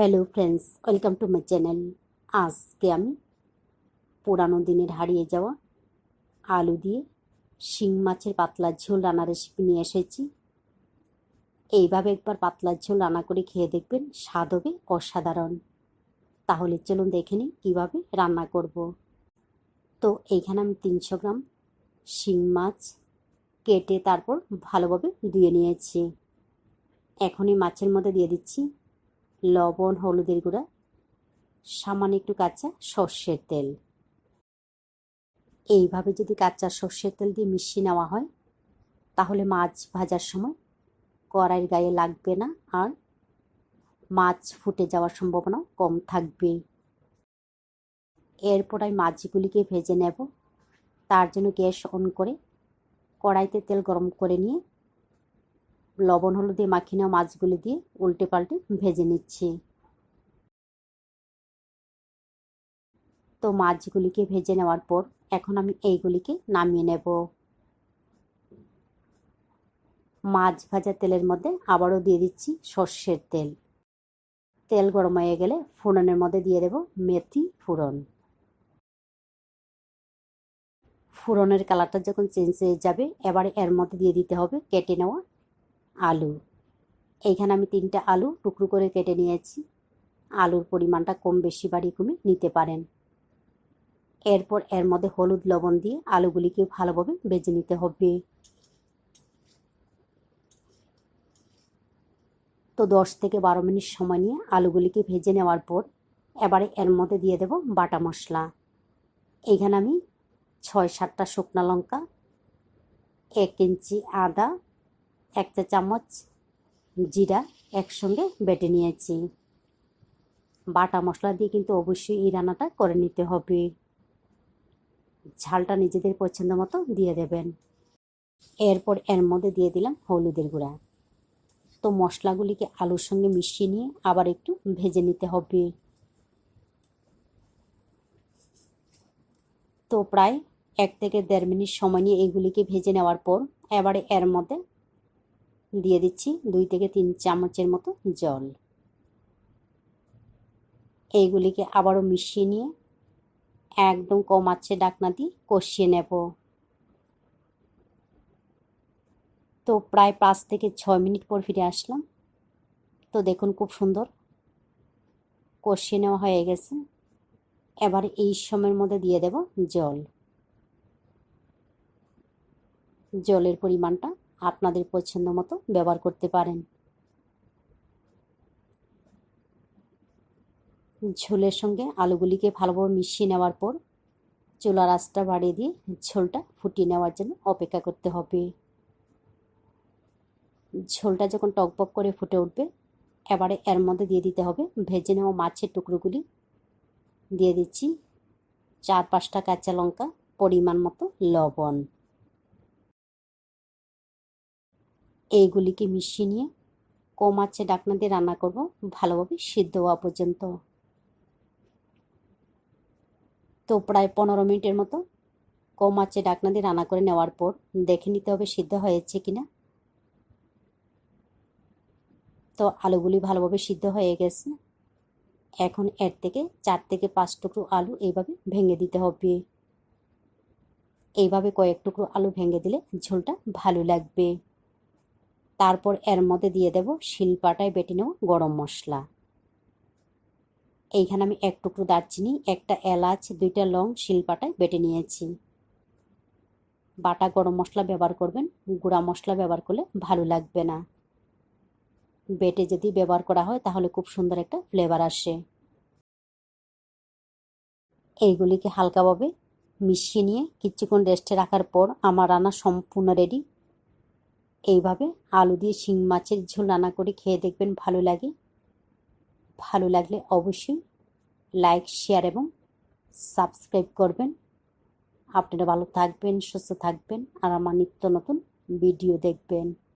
Hello friends, welcome to my channel. আজকে আমি পুরানো দিনের হারিয়ে যাওয়া আলু দিয়ে শিং মাছের পাতলা ঝোল রান্নার রেসিপি নিয়ে এসেছি। এইভাবে একবার পাতলা ঝোল রান্না করে খেয়ে দেখবেন, স্বাদ হবে অসাধারণ। তাহলে চলুন দেখে নিই কীভাবে রান্না করব। তো এইখানে আমি 300 গ্রাম শিং মাছ কেটে তারপর ভালোভাবে ধুয়ে নিয়েছি। এখনই মাছের মধ্যে দিয়ে দিচ্ছি লবণ, হলুদের গুঁড়া, সামান্য একটু কাঁচা সর্ষের তেল। এইভাবে যদি কাঁচা সর্ষের তেল দিয়ে মিশিয়ে নেওয়া হয় তাহলে মাছ ভাজার সময় কড়াইয়ের গায়ে লাগবে না, আর মাছ ফুটে যাওয়ার সম্ভাবনাও কম থাকবে। এরপর আমি মাছগুলিকে ভেজে নেব। তার জন্য গ্যাস অন করে কড়াইতে তেল গরম করে নিয়ে লবণ হলুদ দিয়ে মাখিয়ে নেওয়া মাছগুলি দিয়ে উল্টে পাল্টে ভেজে নিচ্ছি। তো মাছগুলিকে ভেজে নেওয়ার পর এখন আমি এইগুলিকে নামিয়ে নেব। মাছ ভাজা তেলের মধ্যে আবারও দিয়ে দিচ্ছি সর্ষের তেল। তেল গরম হয়ে গেলে ফোড়নের মধ্যে দিয়ে দেব মেথি ফোড়ন। ফোড়নের কালারটা যখন চেঞ্জ হয়ে যাবে এবারে এর মধ্যে দিয়ে দিতে হবে কেটে নেওয়া আলু। এইখানে আমি 3টা আলু টুকরো করে কেটে নিয়েছি। আলুর পরিমাণটা কম বেশি বাড়িয়ে কমে নিতে পারেন। এরপর এর মধ্যে হলুদ লবণ দিয়ে আলুগুলিকে ভালোভাবে ভেজে নিতে হবে। তো 10 থেকে 12 মিনিট সময় নিয়ে আলুগুলিকে ভেজে নেওয়ার পর এবারে এর মধ্যে দিয়ে দেব বাটা মশলা। এইখানে আমি 6-7টা শুকনো লঙ্কা, 1 ইঞ্চি আদা, 1 চা চামচ জিরা একসঙ্গে বেটে নিয়েছি। বাটা মশলা দিয়ে কিন্তু অবশ্যই এই রান্নাটা করে নিতে হবে। ঝালটা নিজেদের পছন্দ মতো দিয়ে দেবেন। এরপর এর মধ্যে দিয়ে দিলাম হলুদের গুঁড়া। তো মশলাগুলিকে আলুর সঙ্গে মিশিয়ে নিয়ে আবার একটু ভেজে নিতে হবে। তো প্রায় 1 থেকে 1.5 মিনিট সময় নিয়ে এগুলিকে ভেজে নেওয়ার পর এবারে এর মধ্যে দিয়ে দিচ্ছি 2 থেকে 3 চামচের মতো জল। এইগুলিকে আবারও মিশিয়ে নিয়ে একদম কম আঁচে ঢাকনা দিয়ে কষিয়ে নেব। তো প্রায় 5 থেকে 6 মিনিট পর ফিরে আসলাম। তো দেখুন খুব সুন্দর কষিয়ে নেওয়া হয়ে গেছে। এবার এই সময়ের মধ্যে দিয়ে দেব জল। জলের পরিমাণটা আপনাদের পছন্দ মতো ব্যবহার করতে পারেন। ঝোলের সঙ্গে আলুগুলিকে ভালোভাবে মিশিয়ে নেওয়ার পর চুলার আঁচটা বাড়িয়ে দিয়ে ঝোলটা ফুটিয়ে নেওয়ার জন্য অপেক্ষা করতে হবে। ঝোলটা যখন টকবক করে ফুটে উঠবে এবারে এর মধ্যে দিয়ে দিতে হবে ভেজে নেওয়া মাছের টুকরোগুলি। দিয়ে দিচ্ছি 4-5টা কাঁচা লঙ্কা, পরিমাণ মতো লবণ। এইগুলিকে মিশিয়ে নিয়ে কম আঁচে ঢাকনা দিয়ে রান্না করব ভালোভাবে সিদ্ধ হওয়া পর্যন্ত। তো প্রায় 15 মিনিটের মতো কম আঁচে ঢাকনা দিয়ে রান্না করে নেওয়ার পর দেখে নিতে হবে সিদ্ধ হয়েছে কিনা। তো আলুগুলি ভালোভাবে সিদ্ধ হয়ে গেছে। এখন এর থেকে 4 থেকে 5 টুকরো আলু এইভাবে ভেঙে দিতে হবে। এইভাবে কয়েক টুকরো আলু ভেঙে দিলে ঝোলটা ভালো লাগবে। তারপর এর মধ্যে দিয়ে দেব শিলপাটায় বেটে নেওয়া গরম মশলা। এইখানে আমি 1 টুকরো দারচিনি, 1টা এলাচ, 2টা লং শিলপাটায় বেটে নিয়েছি। বাটা গরম মশলা ব্যবহার করবেন, গুঁড়া মশলা ব্যবহার করলে ভালো লাগবে না। বেটে যদি ব্যবহার করা হয় তাহলে খুব সুন্দর একটা ফ্লেভার আসে। এইগুলিকে হালকাভাবে মিশিয়ে নিয়ে কিছুক্ষণ রেস্টে রাখার পর আমার রান্না সম্পূর্ণ রেডি। এইভাবে আলু দিয়ে শিং মাছের ঝোল রান্না করে খেয়ে দেখবেন, ভালো লাগে। ভালো লাগলে অবশ্যই লাইক, শেয়ার এবং সাবস্ক্রাইব করবেন। আপনারা ভালো থাকবেন, সুস্থ থাকবেন আর আমার নিত্য নতুন ভিডিও দেখবেন।